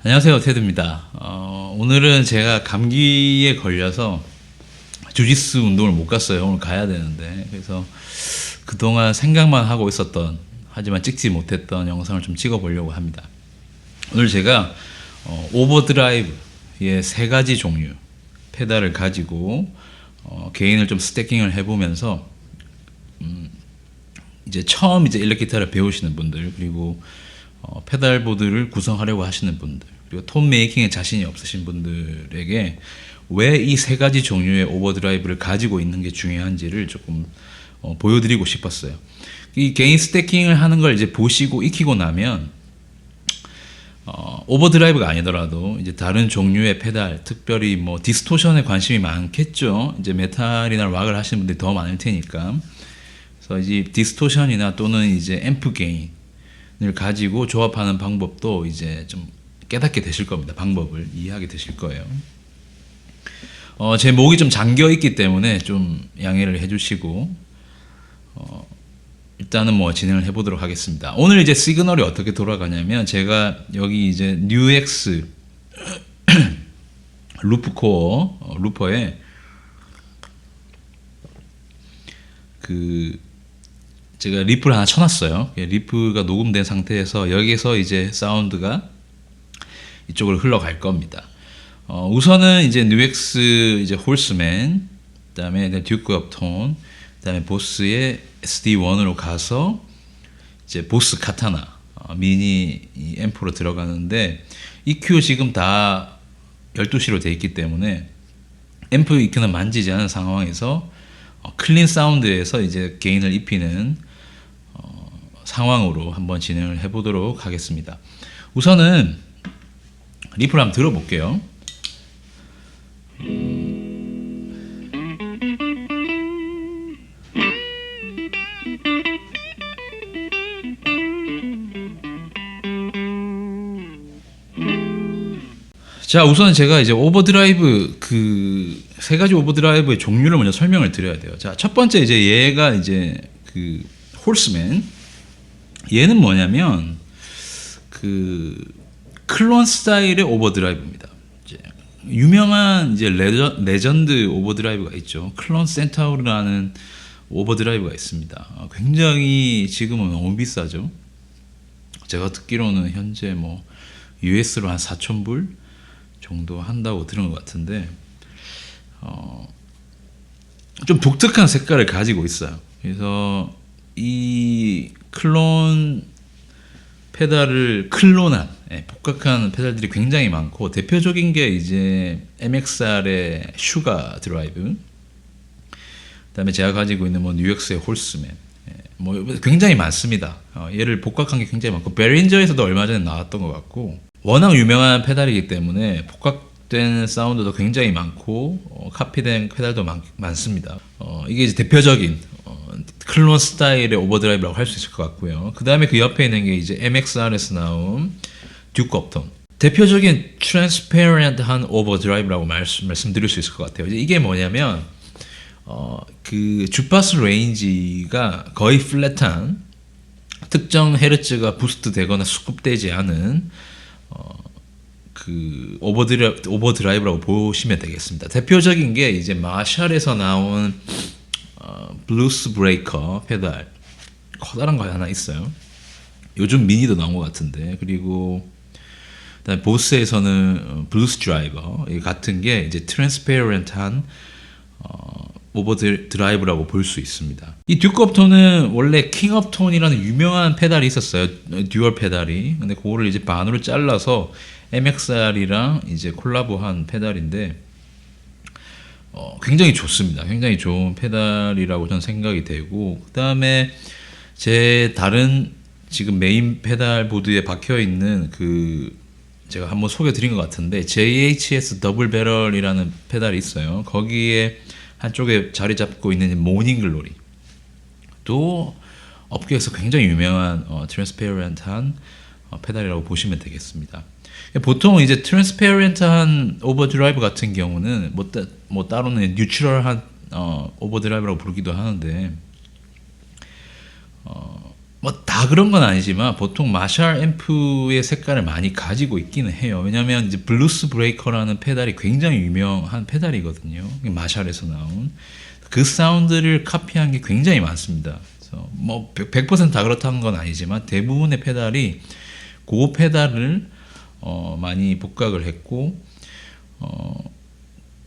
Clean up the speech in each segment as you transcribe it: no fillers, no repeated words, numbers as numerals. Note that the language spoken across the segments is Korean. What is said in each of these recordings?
안녕하세요, 테드입니다. 오늘은 제가 감기에 걸려서 주짓수 운동을 못 갔어요. 오늘 가야 되는데. 그래서 그동안 생각만 하고 있었던, 하지만 찍지 못했던 영상을 좀 찍어보려고 합니다. 오늘 제가 오버드라이브의 3가지 종류 페달을 가지고 개인을 좀 스태킹을 해보면서 이제 처음 일렉 기타를 배우시는 분들, 그리고 페달보드를 구성하려고 하시는 분들, 그리고 톤 메이킹에 자신이 없으신 분들에게 왜 이 3가지 종류의 오버드라이브를 가지고 있는 게 중요한지를 조금 보여드리고 싶었어요. 이 개인 스태킹을 하는 걸 이제 보시고 익히고 나면 오버드라이브가 아니더라도 이제 다른 종류의 페달, 특별히 뭐 디스토션에 관심이 많겠죠. 이제 메탈이나 락을 하시는 분들이 더 많을 테니까. 그래서 이제 디스토션이나 또는 이제 앰프 게인을 가지고 조합하는 방법도 이제 좀 깨닫게 되실 겁니다. 방법을 이해하게 되실 거예요. 제 목이 좀 잠겨 있기 때문에 좀 양해를 해주시고 일단은 뭐 진행을 해보도록 하겠습니다. 오늘 이제 시그널이 어떻게 돌아가냐면, 제가 여기 이제 뉴엑스 루프코어 루퍼에 제가 리프를 하나 쳐놨어요. 리프가 녹음된 상태에서 여기서 이제 사운드가 이쪽으로 흘러갈 겁니다. 우선은 이제 뉴엑스 이제 홀스맨, 그다음에 듀크 업톤, 그다음에 보스의 SD1으로 가서 이제 보스 카타나 미니 앰프로 들어가는데, EQ 지금 다 12시로 돼 있기 때문에 앰프 EQ는 만지지 않은 상황에서 클린 사운드에서 이제 게인을 입히는 상황으로 한번 진행을 해보도록 하겠습니다. 우선은 리프를 한번 들어볼게요. 자, 우선 제가 이제 오버드라이브 3가지 오버드라이브의 종류를 먼저 설명을 드려야 돼요. 자, 첫 번째 이제 얘가 이제 홀스맨. 얘는 뭐냐면 클론 스타일의 오버드라이브입니다. 이제 유명한 이제 레전드 오버드라이브가 있죠. 클론 센타우르라는 오버드라이브가 있습니다. 굉장히 지금은 너무 비싸죠. 제가 듣기로는 현재 뭐 US로 한 4,000불 정도 한다고 들은 것 같은데, 좀 독특한 색깔을 가지고 있어요. 그래서 이 클론 페달을 클론한 복각한 페달들이 굉장히 많고, 대표적인 게 이제 MXR의 슈가 드라이브, 그다음에 제가 가지고 있는 뭐 뉴엑스의 홀스맨, 뭐 굉장히 많습니다. 얘를 복각한 게 굉장히 많고, 베린저에서도 얼마 전에 나왔던 것 같고, 워낙 유명한 페달이기 때문에 복각된 사운드도 굉장히 많고 카피된 페달도 많습니다. 이게 이제 대표적인 클론 스타일의 오버드라이브라고 할 수 있을 것 같고요. 그 다음에 그 옆에 있는 게 이제 MXR에서 나온 듀크 업톤. 대표적인 트랜스페런트한 오버드라이브라고 말씀드릴 수 있을 것 같아요. 이게 뭐냐면 주파수 레인지가 거의 플랫한, 특정 헤르츠가 부스트 되거나 수급되지 않은 오버드라이브라고 보시면 되겠습니다. 대표적인 게 이제 마샬에서 나온 블루스 브레이커 페달, 커다란 거 하나 있어요. 요즘 미니도 나온 것 같은데, 그리고 그다음에 보스에서는 블루스 드라이버 같은 게 이제 트랜스페런트한 오버드라이브라고 볼 수 있습니다. 이 듀크 업톤은 원래 킹 업톤이라는 유명한 페달이 있었어요. 듀얼 페달이. 근데 그거를 이제 반으로 잘라서 MXR이랑 이제 콜라보한 페달인데, 굉장히 좋습니다. 굉장히 좋은 페달이라고 저는 생각이 되고, 그 다음에 제 다른 지금 메인 페달 보드에 박혀 있는 제가 한번 소개 드린 것 같은데, JHS 더블 배럴이라는 페달이 있어요. 거기에 한쪽에 자리 잡고 있는 모닝 글로리 또 업계에서 굉장히 유명한 트랜스페런트한 페달이라고 보시면 되겠습니다. 보통 이제 트랜스페런트한 오버드라이브 같은 경우는 뭐 따로는 뉴트럴한 오버드라이브라고 부르기도 하는데, 뭐 다 그런 건 아니지만 보통 마샬 앰프의 색깔을 많이 가지고 있기는 해요. 왜냐하면 이제 블루스 브레이커라는 페달이 굉장히 유명한 페달이거든요. 마샬에서 나온 그 사운드를 카피한 게 굉장히 많습니다. 그래서 뭐 100%다 그렇다는 건 아니지만 대부분의 페달이 그 페달을 많이 복각을 했고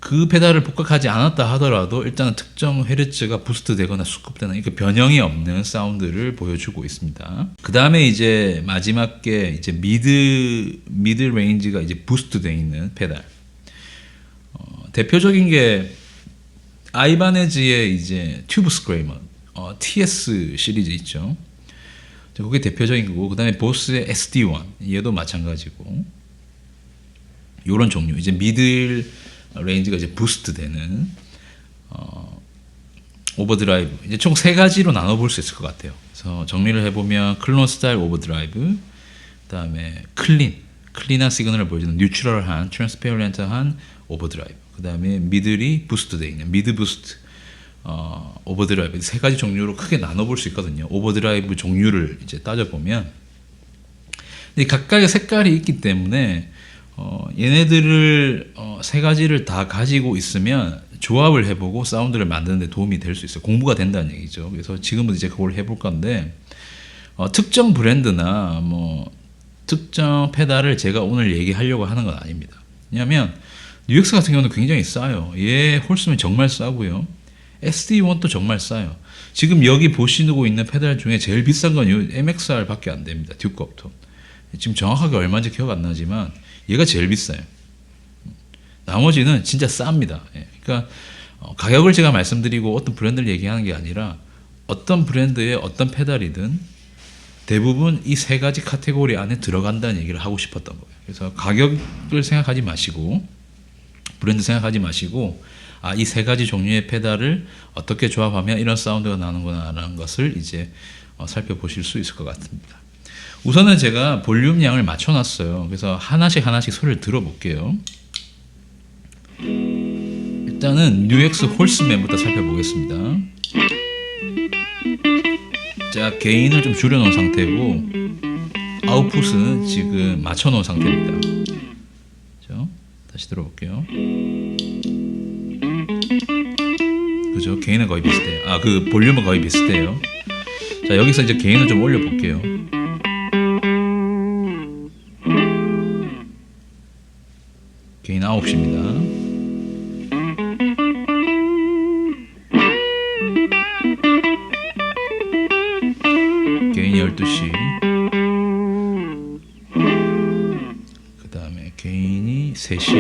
그 페달을 복각하지 않았다 하더라도 일단은 특정 헤르츠가 부스트 되거나 수급되는 이렇게 변형이 없는 사운드를 보여주고 있습니다. 그 다음에 이제 마지막 게 이제 미드 레인지가 이제 부스트 되어 있는 페달. 대표적인 게 아이바네즈의 이제 튜브 스크레이머 TS 시리즈 있죠. 그게 대표적인 거고, 그 다음에 보스의 SD1 얘도 마찬가지고, 요런 종류 이제 미들 레인지가 이제 부스트 되는 오버드라이브 이제 총 세 가지로 나눠볼 수 있을 것 같아요. 그래서 정리를 해보면 클론 스타일 오버드라이브, 그다음에 클린한 시그널을 보여주는 뉴트럴한 트랜스페어런트한 오버드라이브, 그다음에 미들이 부스트 되어 있는 미드 부스트 오버드라이브 세 가지 종류로 크게 나눠볼 수 있거든요. 오버드라이브 종류를 이제 따져보면 각각의 색깔이 있기 때문에 얘네들을 세 가지를 다 가지고 있으면 조합을 해보고 사운드를 만드는 데 도움이 될 수 있어요. 공부가 된다는 얘기죠. 그래서 지금은 이제 그걸 해볼 건데 특정 브랜드나 뭐 특정 페달을 제가 오늘 얘기하려고 하는 건 아닙니다. 왜냐하면 UX 같은 경우는 굉장히 싸요. 얘 홀스면 정말 싸고요. SD1도 정말 싸요. 지금 여기 보시고 있는 페달 중에 제일 비싼 건 MXR 밖에 안 됩니다. 듀크 업톤. 지금 정확하게 얼마인지 기억 안 나지만 얘가 제일 비싸요. 나머지는 진짜 쌉니다. 그러니까 가격을 제가 말씀드리고 어떤 브랜드를 얘기하는 게 아니라 어떤 브랜드의 어떤 페달이든 대부분 이 세 가지 카테고리 안에 들어간다는 얘기를 하고 싶었던 거예요. 그래서 가격을 생각하지 마시고 브랜드 생각하지 마시고 이 세 가지 종류의 페달을 어떻게 조합하면 이런 사운드가 나는구나라는 것을 이제 살펴보실 수 있을 것 같습니다. 우선은 제가 볼륨 양을 맞춰놨어요. 그래서 하나씩 소리를 들어볼게요. 일단은 뉴엑스 홀스맨부터 살펴보겠습니다. 자, 게인을 좀 줄여놓은 상태고 아웃풋은 지금 맞춰놓은 상태입니다. 그죠? 다시 들어볼게요. 그죠? 게인은 거의 비슷해요. 그 볼륨은 거의 비슷해요. 자, 여기서 이제 게인을 좀 올려볼게요. 게인 9시입니다. 게인 12시. 그 다음에 게인이 3시.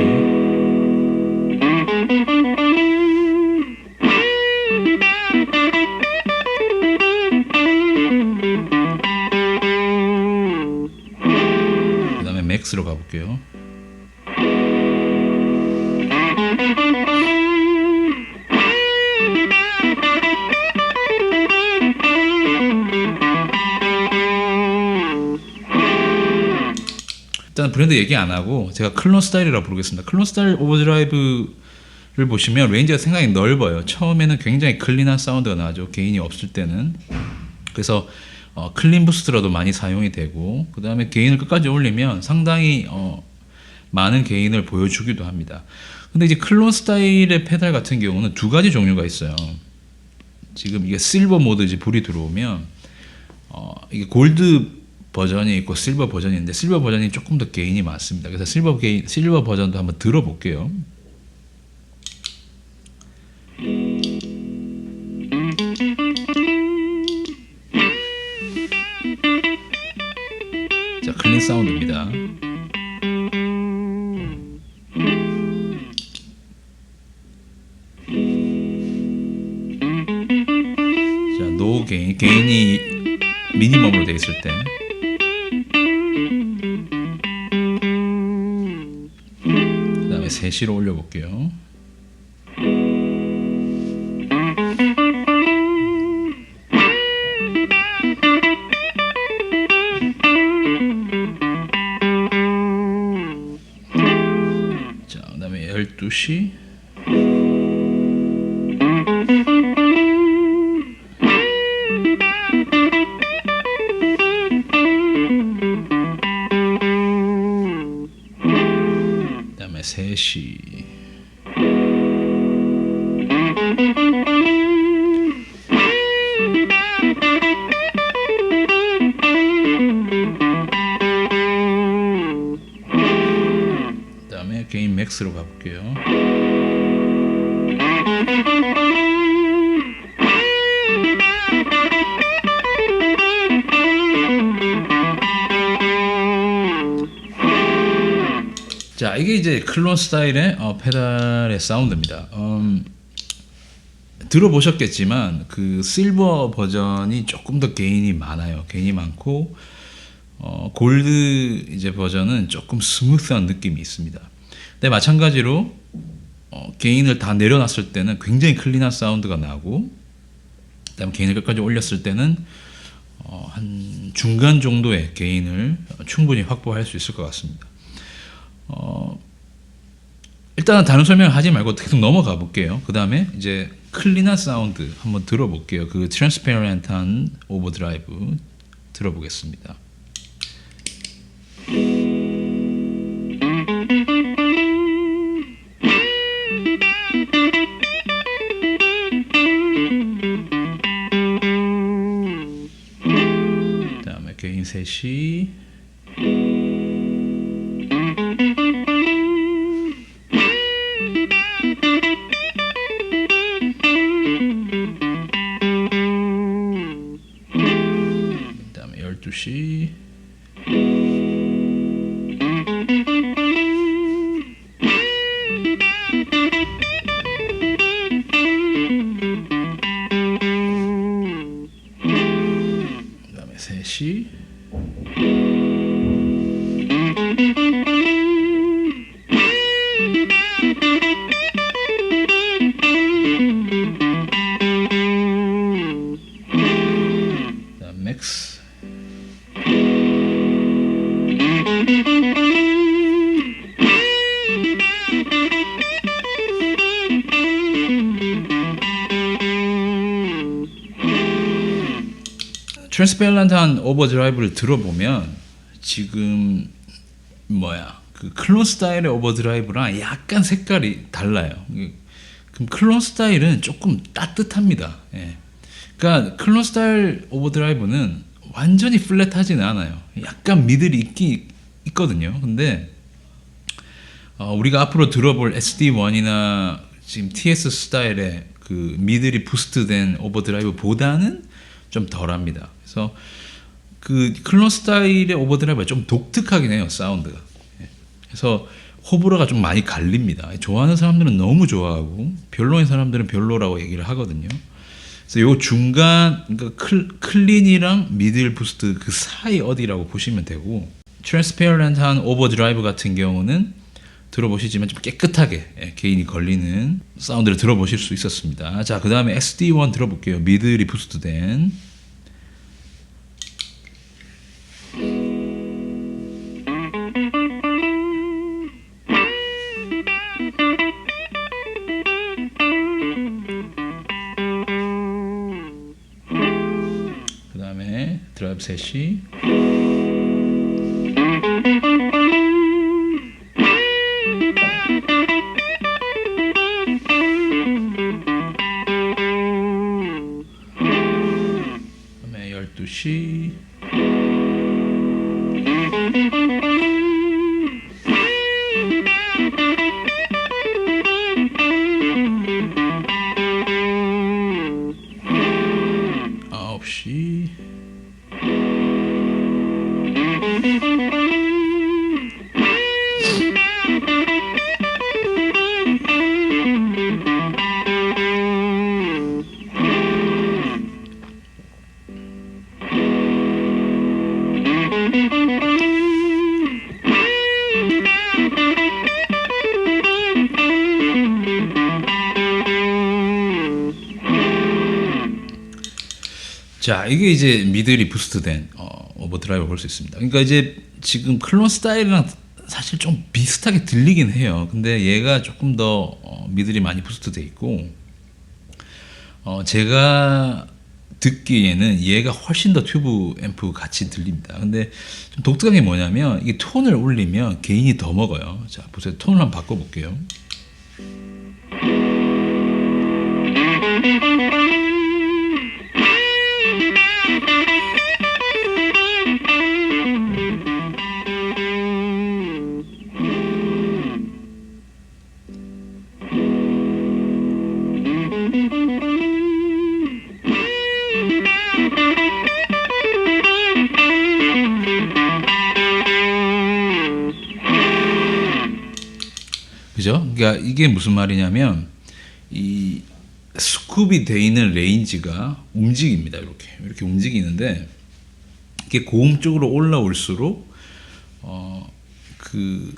그 다음에 맥스로 가볼게요. 일단 브랜드 얘기 안 하고 제가 클론 스타일이라고 부르겠습니다. 클론 스타일 오버드라이브를 보시면 레인지가 상당히 넓어요. 처음에는 굉장히 클린한 사운드가 나죠. 게인이 없을 때는. 그래서 클린 부스트라도 많이 사용이 되고, 그 다음에 게인을 끝까지 올리면 상당히 많은 게인을 보여주기도 합니다. 근데 이제 클론 스타일의 페달 같은 경우는 두 가지 종류가 있어요. 지금 이게 실버 모드 이제 불이 들어오면 이게 골드 버전이 있고 실버 버전이 있는데 실버 버전이 조금 더 게인이 많습니다. 그래서 실버 버전도 한번 들어볼게요. 자, 클린 사운드입니다. 자, 노 게인, 게인이 미니멈으로 되어 있을 때. 그 다음에 3시로 올려볼게요. 자, 그 다음에 12시. 그다음에 3시. 그다음에 게인 맥스로 가볼게요. 자, 이게 이제 클론 스타일의 페달의 사운드입니다. 들어보셨겠지만 그 실버 버전이 조금 더 게인이 많아요. 게인이 많고 골드 이제 버전은 조금 스무스한 느낌이 있습니다. 근데 마찬가지로 게인을 다 내려놨을 때는 굉장히 클린한 사운드가 나고, 그다음 게인을 끝까지 올렸을 때는 한 중간 정도의 게인을 충분히 확보할 수 있을 것 같습니다. 일단은 다른 설명을 하지 말고 계속 넘어가 볼게요. 그 다음에 이제 클린한 사운드 한번 들어볼게요. 그 트랜스페런트한 오버드라이브 들어보겠습니다. 그 다음에 게인 셋이, 그다음에 12시, 그다음에 3시, 그다음 맥스, 트랜스페런트한 오버드라이브를 들어보면 지금 그 클론 스타일의 오버드라이브랑 약간 색깔이 달라요. 그럼 클론 스타일은 조금 따뜻합니다. 예. 그러니까 클론 스타일 오버드라이브는 완전히 플랫하지는 않아요. 약간 미들이 있거든요. 근데 우리가 앞으로 들어볼 SD1이나 지금 TS 스타일의 그 미들이 부스트된 오버드라이브보다는 좀 덜합니다. 그래서 그 클론 스타일의 오버드라이브가 좀 독특하긴 해요, 사운드가. 그래서 호불호가 좀 많이 갈립니다. 좋아하는 사람들은 너무 좋아하고 별로인 사람들은 별로라고 얘기를 하거든요. 그래서 요 중간, 그러니까 클린이랑 미들 부스트 그 사이 어디라고 보시면 되고, 트랜스페런트한 오버드라이브 같은 경우는 들어보시지만 좀 깨끗하게 게인이 걸리는 사운드를 들어보실 수 있었습니다. 자, 그 다음에 SD1 들어볼게요. 미들이 부스트된. 그 다음에 드라이브 셋이, 그다음에 12시, 자, 이게 이제 미들이 부스트된 오버드라이브 볼 수 있습니다. 그러니까 이제 지금 클론 스타일이랑 사실 좀 비슷하게 들리긴 해요. 근데 얘가 조금 더 미들이 많이 부스트돼 있고, 제가 듣기에는 얘가 훨씬 더 튜브 앰프 같이 들립니다. 근데 좀 독특한 게 뭐냐면 이게 톤을 올리면 게인이 더 먹어요. 자, 보세요. 톤을 한번 바꿔볼게요. 그죠? 그러니까 이게 무슨 말이냐면 이 스쿱이 돼 있는 레인지가 움직입니다. 이렇게 움직이는데 이게 고음 쪽으로 올라올수록 그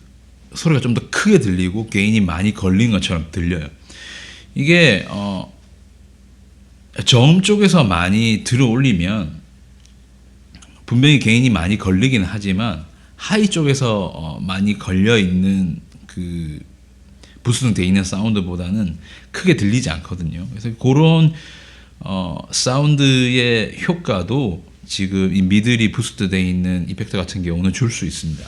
소리가 좀 더 크게 들리고 게인이 많이 걸린 것처럼 들려요. 이게 저음 쪽에서 많이 들어 올리면 분명히 게인이 많이 걸리긴 하지만 하이 쪽에서 많이 걸려 있는 그 부스팅되어 있는 사운드보다는 크게 들리지 않거든요. 그래서 그런 사운드의 효과도 지금 이 미들이 부스트되어 있는 이펙터 같은 경우는 줄 수 있습니다.